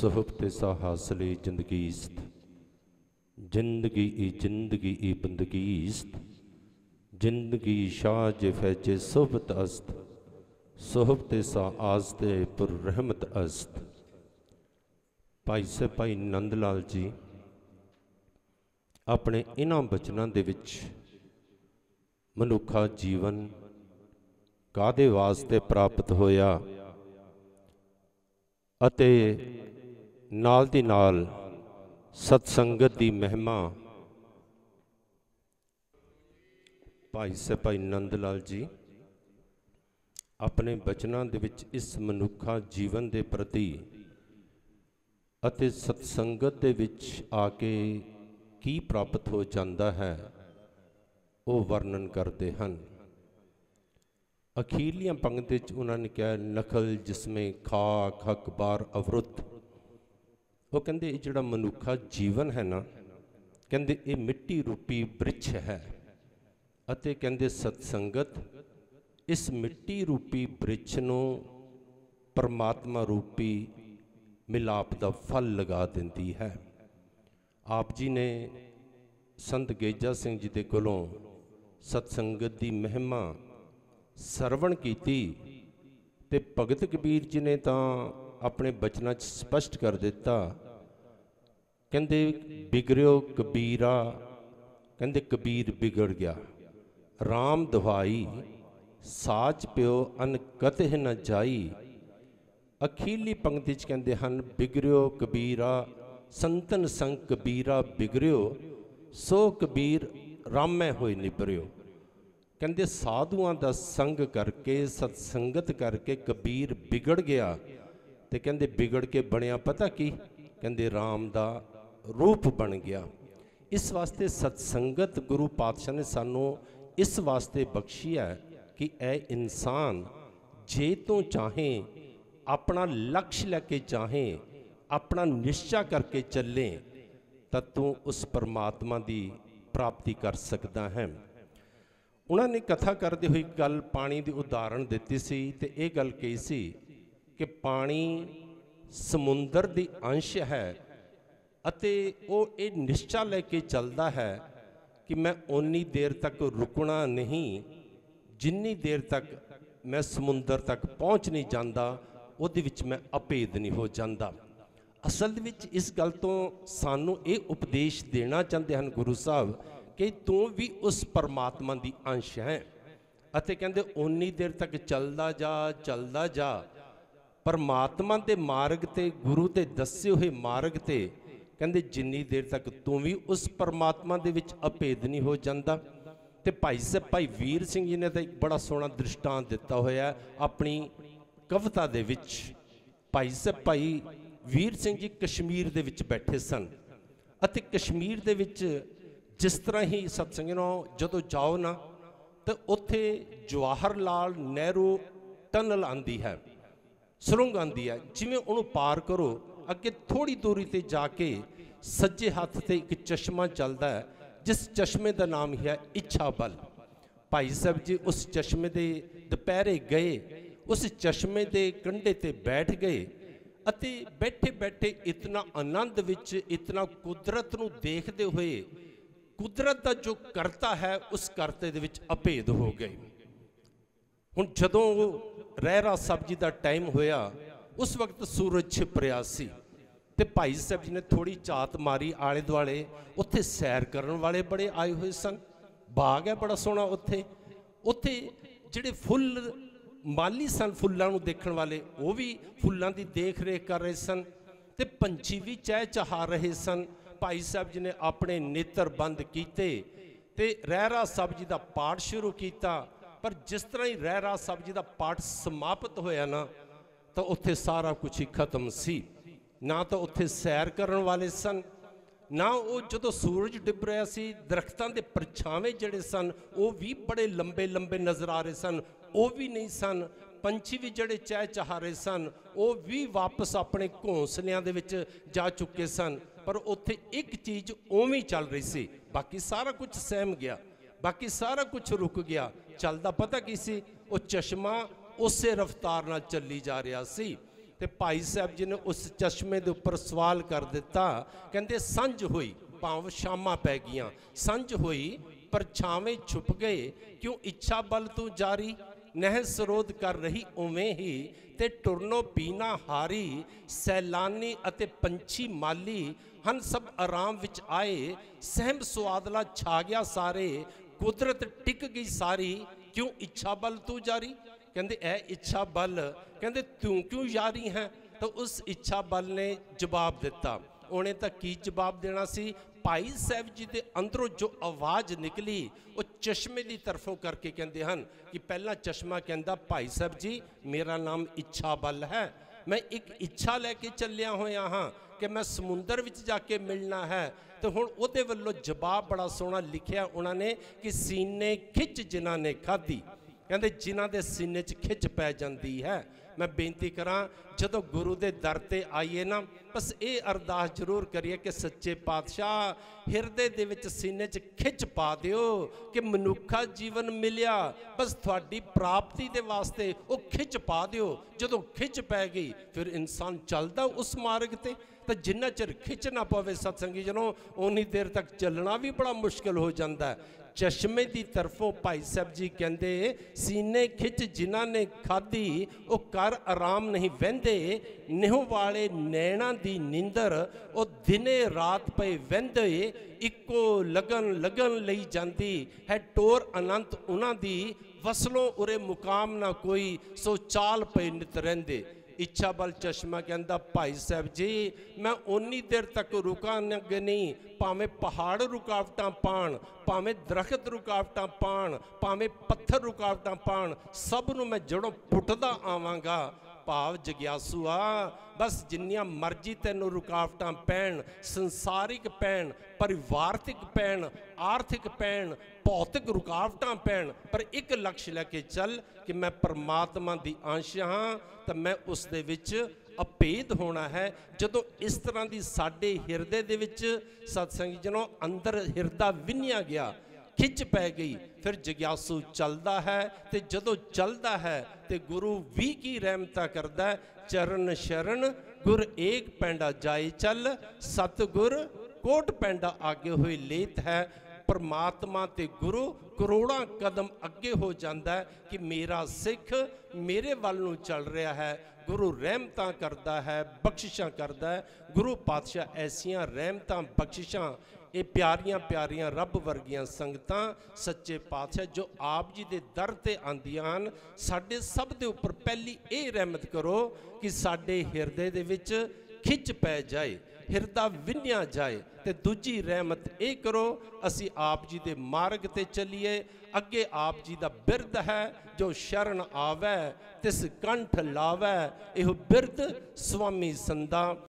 सुहबते सा हासले जिंदगीस्त, जिंदगी ई बंदगीस्त, जिंदगी शाज फैजे सोहबत अस्त, सोहबते सा आजते पुर रहमत अस्त। भाई से भाई नंद लाल जी अपने इन्हां बचनां दे विच मनुखा जीवन कादे वास्ते प्राप्त होया अते नाल दी नाल सत्संगत दी महिमा भाई से भाई नंद लाल जी अपने बचनां दे विच इस मनुखा जीवन दे प्रति अते सत्संगत दे विच आके की प्राप्त हो जाता है वो वर्णन करते हैं। अखीरलियां पंक्ति च उन्होंने कहा नखल जिसमें खाक हक बार अवरुद्ध। वो कहते जिहड़ा मनुखा जीवन है ना, कहते ये मिट्टी रूपी वृक्ष है अते कहते सत्संगत इस मिट्टी रूपी वृक्ष नूं परमात्मा रूपी मिलाप का फल लगा देती है। आप जी ने संत गेजा सिंह जी दे कोलों सत्संगत की महिमा सरवण कीती ते भगत कबीर जी ने तो अपने बचनां च स्पष्ट कर दिता, कहंदे बिगड़ियो कबीरा, कहंदे कबीर बिगड़ गया, राम दवाई साच प्यो अन कतह न जाई। अखीरली पंक्ति च कहंदे हन बिगड़ियो कबीरा संतन संग कबीरा बिगड़ियो, सो कबीर रामै होए निबरियो। कहंदे साधुआं दा संग करके सत्संगत करके कबीर बिगड़ गया ते कहंदे बिगड़ के बनिया पता की, कहंदे राम दा रूप बन गया। इस वास्ते सत्संगत गुरु पातशाह ने सानू इस वास्ते बख्शी है कि ऐ इंसान जे तू चाहे अपना लक्ष्य लैके चाहे अपना निश्चय करके चले तो तू उस परमात्मा की प्राप्ति कर सकता है। उन्होंने कथा करते हुए गल पानी की उदाहरण दी सी ते ये गल कही सी कि पानी समुंदर दी अंश है अते वो ये निश्चय लेके चलता है कि मैं उन्नी देर तक रुकना नहीं जिन्नी देर तक मैं समुंदर तक पहुँच नहीं जाता उहदे विच मैं अभेद नहीं हो जाता। असल विच इस गल तो सानू ये उपदेश देना चाहते हैं गुरु साहब कि तू भी उस परमात्मा की अंश है अते कहंदे उन्नी देर तक चलदा जा परमात्मा के मार्ग ते गुरु के दसे हुए मार्ग ते कहंदे जिन्नी देर तक तू भी उस परमात्मा दे विच अभेद नहीं हो जाता। ते भाई साहब भाई वीर सिंह जी ने तो एक बड़ा सोहना दृष्टांत दिता होया अपनी कविता दे विच। भाई साहब भाई वीर सिंह जी कश्मीर दे विच बैठे सन अते कश्मीर दे विच जिस तरह ही सत्संगों जदों जाओ ना तो उत्थे जवाहर लाल नेहरू टनल आंदी है, सुरंग आंदी है, जिमें उन्होंने पार करो अगे थोड़ी दूरी ते जाके सज्जे हाथ से एक चश्मा चलता है जिस चश्मे का नाम ही है इच्छा बल। भाई साहब जी उस चश्मे के दोपहरे गए, उस चश्मे के कंढे ते बैठ गए अते बैठे बैठे इतना आनंद विच इतना कुदरत नूं देखते हुए कुदरत का जो करता है उस करते दे विच अभेद हो गए। हुण जदों रहरा साहब जी का टाइम होया उस वक्त सूरज छिप रहा सी ते भाई साहब जी ने थोड़ी झात मारी आले दुआले, उत्थे सैर करन वाले बड़े आए हुए सन, बाग है बड़ा सोहना उत्थे, उत्थे जिहड़े फुल माली सन फुल्लां नूं देखण वाले वो भी फुल्लां दी देख रेख कर रहे सन ते पंछी भी चहचहा रहे सन। भाई साहब जी ने अपने नेत्र बंद किए ते रहरा साहब जी का पाठ शुरू किया, पर जिस तरह ही रहरा साहब जी का पाठ समाप्त होया ना तो उत्थे सारा कुछ ही खत्म सी। ना तो उत्थे सैर करन वाले सन, ना वो जो सूरज डुब रहा सी दरख्तां दे परछावे जड़े सन वो भी बड़े लंबे लंबे नज़र आ रहे सन, वो भी नहीं सन। पंछी भी जड़े चहचहा रहे सन वो भी वापस अपने घोंसलियां दे विच जा चुके सन, पर उत्थे एक चीज़ उवें चल रही सी, बाकी सारा कुछ सहम गया, बाकी सारा कुछ रुक गया। चलदा पता की सी, वो चश्मा उस रफ्तार नाल चली जा रहा सी। ਤੇ ਭਾਈ ਸਾਹਿਬ ਜੀ ਨੇ ਉਸ ਚਸ਼ਮੇ ਦੇ ਉੱਪਰ ਸਵਾਲ ਕਰ ਦਿੱਤਾ, ਕਹਿੰਦੇ ਸੰਝ ਹੋਈ, ਭਾਵ ਸ਼ਾਮਾਂ ਪੈ ਗਈਆਂ, ਸੰਝ ਹੋਈ ਪਰਛਾਵੇਂ ਛੁਪ ਗਏ, ਕਿਉਂ ਇੱਛਾ ਬਲ ਤੂੰ ਜਾਰੀ, ਨਹਿ ਸਰੋਧ ਕਰ ਰਹੀ ਉਵੇਂ ਹੀ, ਤੇ ਟੁਰਨੋ ਪੀਣਾ ਹਾਰੀ, ਸੈਲਾਨੀ ਅਤੇ ਪੰਛੀ ਮਾਲੀ ਹਨ ਸਭ ਆਰਾਮ ਵਿੱਚ ਆਏ, ਸਹਿਮ ਸੁਆਦਲਾ ਛਾ ਗਿਆ ਸਾਰੇ, ਕੁਦਰਤ ਟਿਕ ਗਈ ਸਾਰੀ, ਕਿਉਂ ਇੱਛਾ ਬਲ ਤੂੰ ਜਾਰੀ। ਕਹਿੰਦੇ ਇਹ ਇੱਛਾ ਬਲ, ਕਹਿੰਦੇ ਤੂੰ ਕਿਉਂ ਜਾਰੀ ਹੈ। ਤਾਂ ਉਸ ਇੱਛਾ ਬਲ ਨੇ ਜਵਾਬ ਦਿੱਤਾ, ਉਹਨੇ ਤਾਂ ਕੀ ਜਵਾਬ ਦੇਣਾ ਸੀ, ਭਾਈ ਸਾਹਿਬ ਜੀ ਦੇ ਅੰਦਰੋਂ ਜੋ ਆਵਾਜ਼ ਨਿਕਲੀ ਉਹ ਚਸ਼ਮੇ ਦੀ ਤਰਫੋਂ ਕਰਕੇ ਕਹਿੰਦੇ ਹਨ ਕਿ ਪਹਿਲਾ ਚਸ਼ਮਾ ਕਹਿੰਦਾ, ਭਾਈ ਸਾਹਿਬ ਜੀ ਮੇਰਾ ਨਾਮ ਇੱਛਾ ਬਲ ਹੈ, ਮੈਂ ਇੱਕ ਇੱਛਾ ਲੈ ਕੇ ਚੱਲਿਆ ਹੋਇਆ ਹਾਂ ਕਿ ਮੈਂ ਸਮੁੰਦਰ ਵਿੱਚ ਜਾ ਕੇ ਮਿਲਣਾ ਹੈ। ਤੇ ਹੁਣ ਉਹਦੇ ਵੱਲੋਂ ਜਵਾਬ ਬੜਾ ਸੋਹਣਾ ਲਿਖਿਆ ਉਹਨਾਂ ਨੇ ਕਿ ਸੀਨੇ ਖਿੱਚ ਜਿਨ੍ਹਾਂ ਨੇ ਖਾਧੀ, ਕਹਿੰਦੇ ਜਿਨ੍ਹਾਂ ਦੇ ਸੀਨੇ 'ਚ ਖਿੱਚ ਪੈ ਜਾਂਦੀ ਹੈ। मैं बेनती करा जो गुरु के दर ते आईए ना, बस ये अरदास जरूर करिए कि सच्चे पातशाह हिरदे दे विच सीने च खिच पा दिओ कि मनुखा जीवन मिलिया, बस थोड़ी प्राप्ति के वास्ते वो खिच पा दिओ। जो खिच पै गई फिर इंसान चलता उस मार्ग ते, तो जिन्ना चिर खिच ना पवे सत्संगी जनों उन्नी देर तक चलना भी बड़ा मुश्किल हो जाता है। चश्मे की तरफों भाई साहब जी कहते सीने खिच जिन्हां ने खाधी वो कर आराम नहीं वहंदे, निहो वाले नैणा दी नींदर वो दिने रात पे वहंदे, इक्को लगन लगन लई जाती है टोर अनंत उन्हां दी, वसलों उरे मुकाम ना कोई सो चाल पे नित रहिंदे। इच्छा बल चश्मा कहता भाई साहब जी मैं उन्नी देर तक रुका नहीं, भावें पहाड़ रुकावट पाण, भावें दरख्त रुकावट पाण, भावें पत्थर रुकावट पाण, सब नूं मैं जड़ों पुटदा आवांगा। भाव जग्यासू आ बस जिन्नियां मर्जी तैनूं रुकावटां पैण, संसारिक पैण, परिवारतिक पैण, आर्थिक पैण, भौतिक रुकावटां पैण, पर एक लक्ष्य लैके चल कि मैं परमात्मा दी अंश हाँ, तो मैं उस दे विच अभेद होना है। जदों इस तरह की साडे हिरदे दे विच सत्संगी जनों अंदर हिरदा विन्निया गया, खिच पै गई, फिर जग्यासू चलता है, तो जदों चलता है तो गुरु भी की रहमता करता है। चरण शरण गुर एक पैंडा जाए चल, सतगुर कोट पैंडा आगे हुए लेत है। परमात्मा ते गुरु करोड़ों कदम अगे हो जाता है कि मेरा सिख मेरे वाल नूं चल रहा है। गुरु रहमतां करता है, बख्शिशां करता है। गुरु पातशाह ऐसियां रहमतां बख्शिशां ये प्यारियां प्यारियां रब वर्गियां संगतां सच्चे पातशाह जो आप जी दे दर ते आंदियां हन, साडे सब दे उपर पहली ये रहमत करो कि साडे हिरदे दे विच खिच पै जाए, हिरदा विन्निया जाए। ते दूजी रहमत ये करो असी आप जी दे मार्ग ते चलीए, अगे आप जी दा बिरद है जो शरण आवे तिस कंठ लावे, इहो बिरद स्वामी संदा।